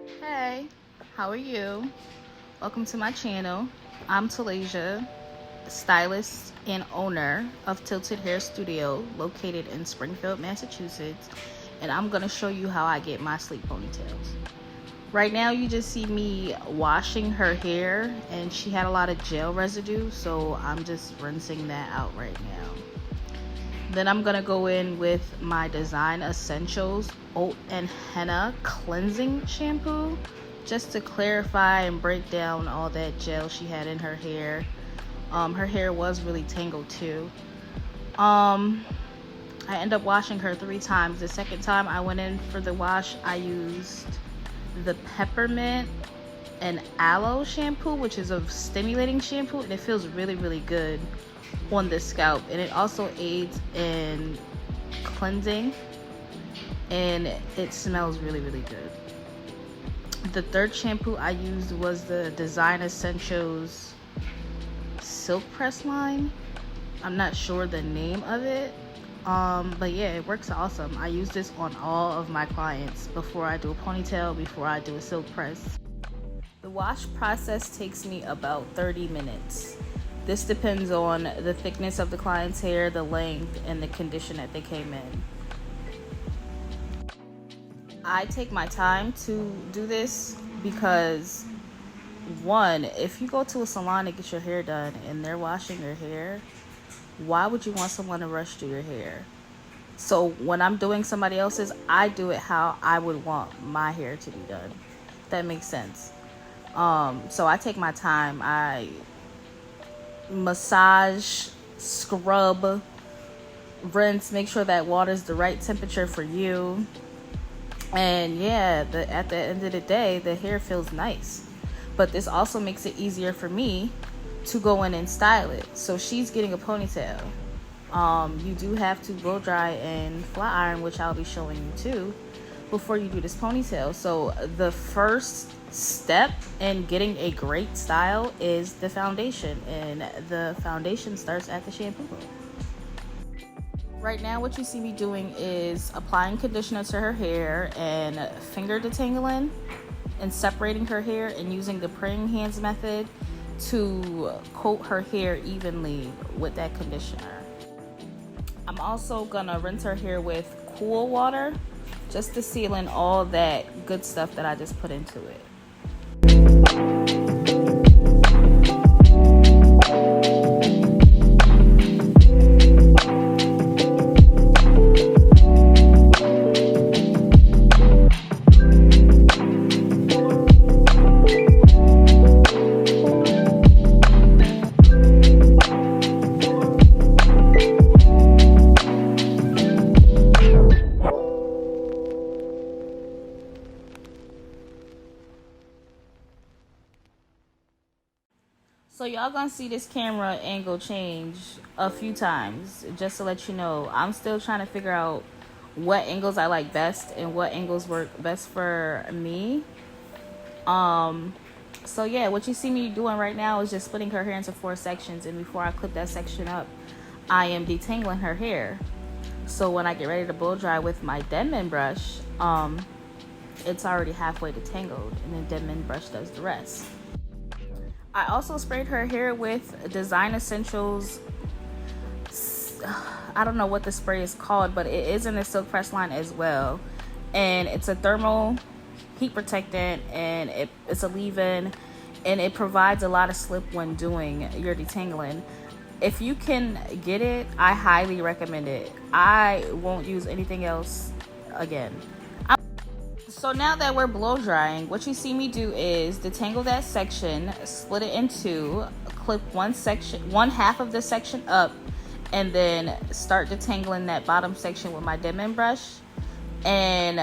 Hey, how are you? Welcome to my channel. I'm Talasia, stylist and owner of Tilted Hair Studio located in Springfield, Massachusetts, and I'm going to show you how I get my sleek ponytails. Right now you just see me washing her hair, and she had a lot of gel residue, so I'm just rinsing that out right now. Then I'm gonna go in with my Design Essentials Oat and Henna Cleansing Shampoo just to clarify and break down all that gel she had in her hair. Her hair was really tangled too. I ended up washing her 3 times. The second time I went in for the wash, I used the peppermint and aloe shampoo, which is a stimulating shampoo, and it feels really good on the scalp, and it also aids in cleansing, and it smells really good. The third shampoo I used was the Design Essentials Silk Press line. I'm not sure the name of it, but yeah, it works awesome. I use this on all of my clients before I do a ponytail, before I do a silk press. The wash process takes me about 30 minutes. This depends on the thickness of the client's hair, the length, and the condition that they came in. I take my time to do this because, one, if you go to a salon to get your hair done and they're washing your hair, why would you want someone to rush through your hair? So when I'm doing somebody else's, I do it how I would want my hair to be done. That makes sense. So I take my time. I massage, scrub, rinse, make sure that water's the right temperature for you. And yeah, at the end of the day, the hair feels nice. But this also makes it easier for me to go in and style it. So she's getting a ponytail. You do have to blow dry and flat iron, which I'll be showing you too, before you do this ponytail. So the first step in getting a great style is the foundation, and the foundation starts at the shampoo. Right now what you see me doing is applying conditioner to her hair and finger detangling and separating her hair, and using the praying hands method to coat her hair evenly with that conditioner. I'm also gonna rinse her hair with cool water just to seal in all that good stuff that I just put into it. So y'all gonna see this camera angle change a few times, just to let you know. I'm still trying to figure out what angles I like best and what angles work best for me. So yeah, what you see me doing right now is just splitting her hair into 4 sections, and before I clip that section up, I am detangling her hair. So when I get ready to blow dry with my Denman brush, it's already halfway detangled, and then Denman brush does the rest. I also sprayed her hair with Design Essentials. I don't know what the spray is called, but it is in the silk press line as well. And it's a thermal heat protectant, and it's a leave-in, and it provides a lot of slip when doing your detangling. If you can get it, I highly recommend it. I won't use anything else again. So now that we're blow drying, what you see me do is detangle that section, split it in 2, clip one half of the section up, and then start detangling that bottom section with my Denman brush. And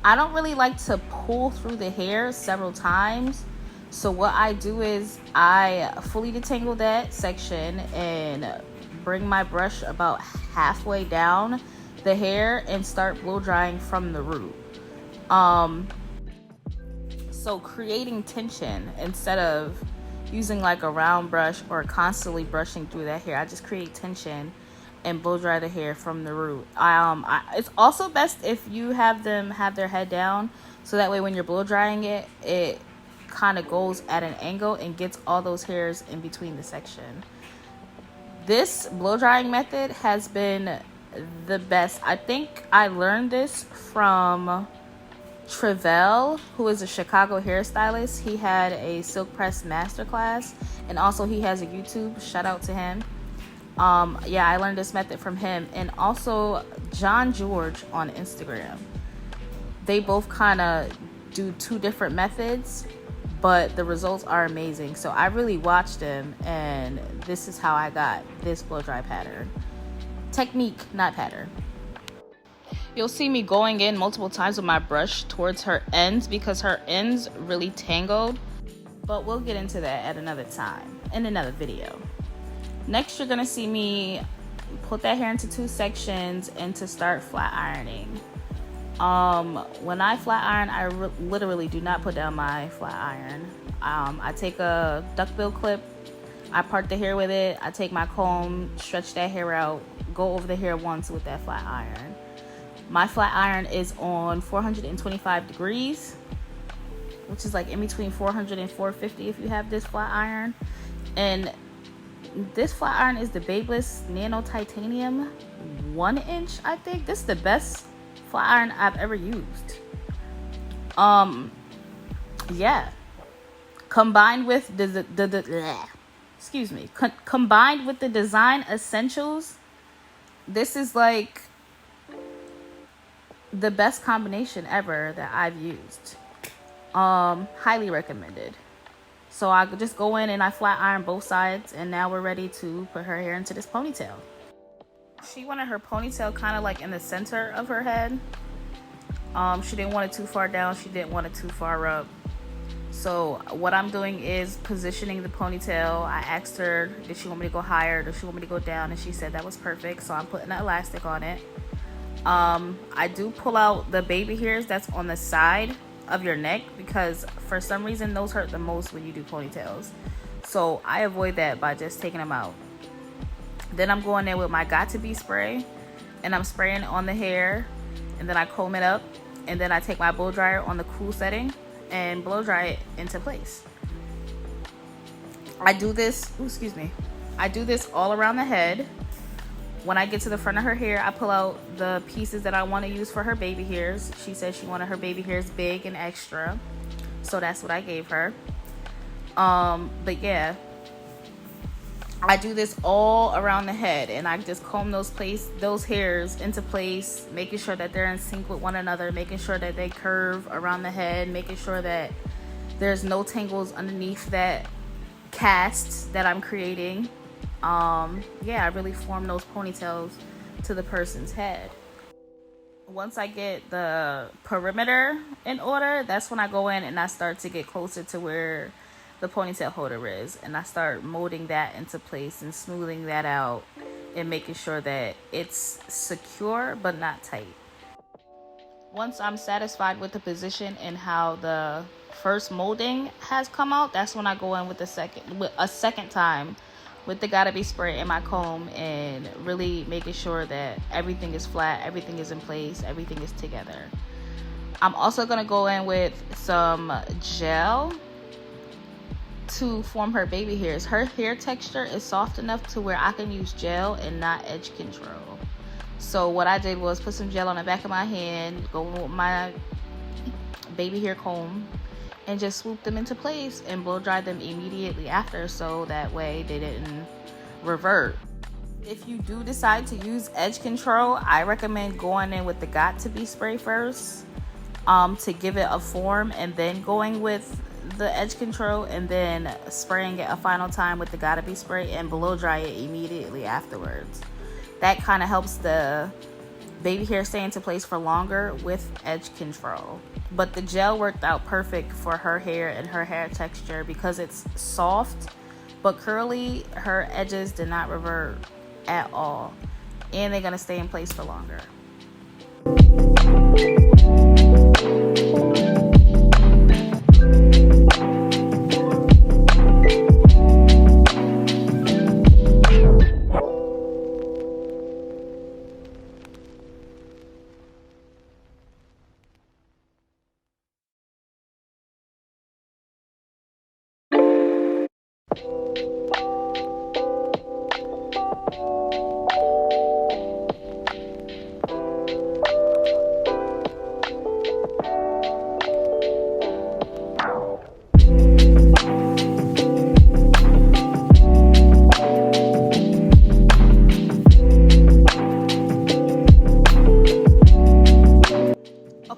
I don't really like to pull through the hair several times. So what I do is I fully detangle that section and bring my brush about halfway down the hair and start blow drying from the root. So creating tension instead of using like a round brush or constantly brushing through that hair. I just create tension, and blow dry the hair from the root. It's also best if you have them have their head down, so that way when you're blow drying it, it kind of goes at an angle and gets all those hairs in between the section. This blow drying method has been the best. I think I learned this from Travell, who is a Chicago hairstylist. He had a silk press masterclass, and also he has a YouTube. Shout out to him. Yeah, I learned this method from him, and also John George on Instagram. They both kind of do two different methods, but the results are amazing. So I really watched them, and this is how I got this blow dry pattern. Technique, not pattern. You'll see me going in multiple times with my brush towards her ends because her ends really tangled, but we'll get into that at another time in another video. Next, you're gonna see me put that hair into two sections and to start flat ironing. When I flat iron, I literally do not put down my flat iron. I take a duckbill clip, I part the hair with it, I take my comb, stretch that hair out, go over the hair once with that flat iron. My flat iron is on 425 degrees, which is like in between 400 and 450 if you have this flat iron. And this flat iron is the Babyliss Nano Titanium 1-inch, I think. This is the best flat iron I've ever used. Yeah. Combined with combined with the Design Essentials, this is like the best combination ever that I've used. Highly recommended. So I just go in and I flat iron both sides, and now we're ready to put her hair into this ponytail. She wanted her ponytail kind of like in the center of her head. She didn't want it too far down, she didn't want it too far up. So what I'm doing is positioning the ponytail. I asked her, did she want me to go higher, did she want me to go down, and she said that was perfect. So I'm putting an elastic on it. I do pull out the baby hairs that's on the side of your neck, because for some reason those hurt the most when you do ponytails. So I avoid that by just taking them out. Then I'm going in with my Got To Be spray, and I'm spraying on the hair, and then I comb it up, and then I take my blow dryer on the cool setting and blow dry it into place. I do this, I do this all around the head. When I get to the front of her hair, I pull out the pieces that I want to use for her baby hairs. She said she wanted her baby hairs big and extra, so that's what I gave her. But yeah, I do this all around the head, and I just comb those hairs into place, making sure that they're in sync with one another, making sure that they curve around the head, making sure that there's no tangles underneath that cast that I'm creating. Yeah, I really form those ponytails to the person's head. Once I get the perimeter in order, that's when I go in and I start to get closer to where the ponytail holder is, and I start molding that into place and smoothing that out and making sure that it's secure but not tight. Once I'm satisfied with the position and how the first molding has come out, that's when I go in with a second time with the Gotta Be spray and my comb, and really making sure that everything is flat, everything is in place, everything is together. I'm also gonna go in with some gel to form her baby hairs. Her hair texture is soft enough to where I can use gel and not edge control. So what I did was put some gel on the back of my hand, go with my baby hair comb, and just swoop them into place and blow dry them immediately after, so that way they didn't revert. If you do decide to use edge control, I recommend going in with the Got To Be spray first to give it a form, and then going with the edge control, and then spraying it a final time with the Gotta Be spray and blow dry it immediately afterwards. That kind of helps the baby hair stay into place for longer with edge control. But the gel worked out perfect for her hair and her hair texture because it's soft but curly. Her edges did not revert at all, and they're gonna stay in place for longer.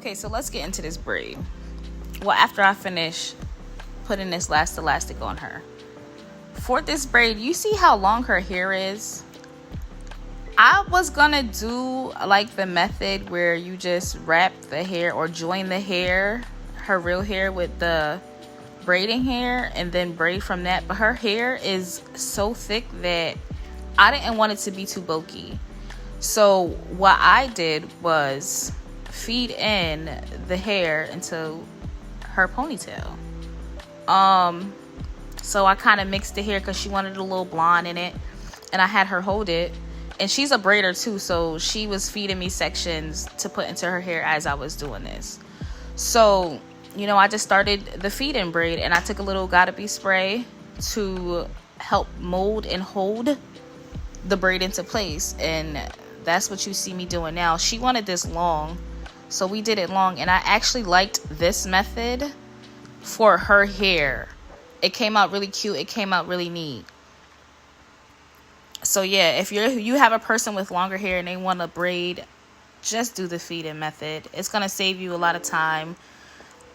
Okay, so let's get into this braid. Well, after I finish putting this last elastic on her, for this braid, you see how long her hair is? I was gonna do like the method where you just wrap the hair or join the hair, her real hair, with the braiding hair and then braid from that, but her hair is so thick that I didn't want it to be too bulky. So what I did was feed in the hair into her ponytail. So I kind of mixed the hair because she wanted a little blonde in it, and I had her hold it. And she's a braider too, so she was feeding me sections to put into her hair as I was doing this. So, you know, I just started the feed-in braid, and I took a little Gotta Be spray to help mold and hold the braid into place. And that's what you see me doing now. She wanted this long, so we did it long, and I actually liked this method for her hair. It came out really cute. It came out really neat. So yeah, if you have a person with longer hair and they want to braid, just do the feed-in method. It's gonna save you a lot of time.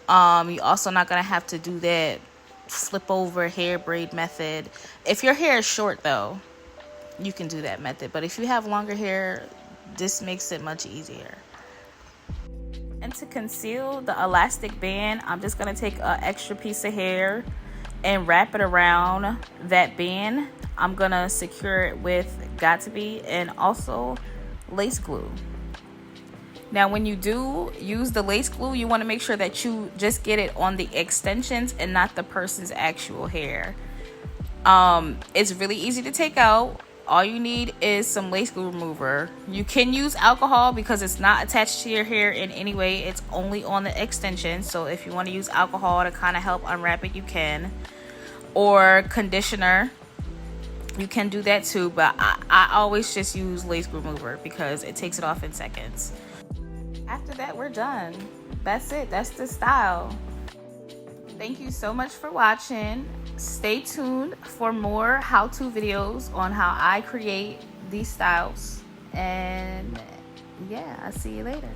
You're also not gonna have to do that flip over hair braid method. If your hair is short though, you can do that method. But if you have longer hair, this makes it much easier. And to conceal the elastic band, I'm just gonna take an extra piece of hair and wrap it around that band. I'm gonna secure it with Got To Be and also lace glue. Now when you do use the lace glue, you want to make sure that you just get it on the extensions and not the person's actual hair. It's really easy to take out. All you need is some lace glue remover. You can use alcohol because it's not attached to your hair in any way. It's only on the extension. So if you want to use alcohol to kind of help unwrap it, you can. Or conditioner, you can do that too. But I always just use lace glue remover because it takes it off in seconds. After that, we're done. That's it. That's the style. Thank you so much for watching. Stay tuned for more how-to videos on how I create these styles. And yeah, I'll see you later.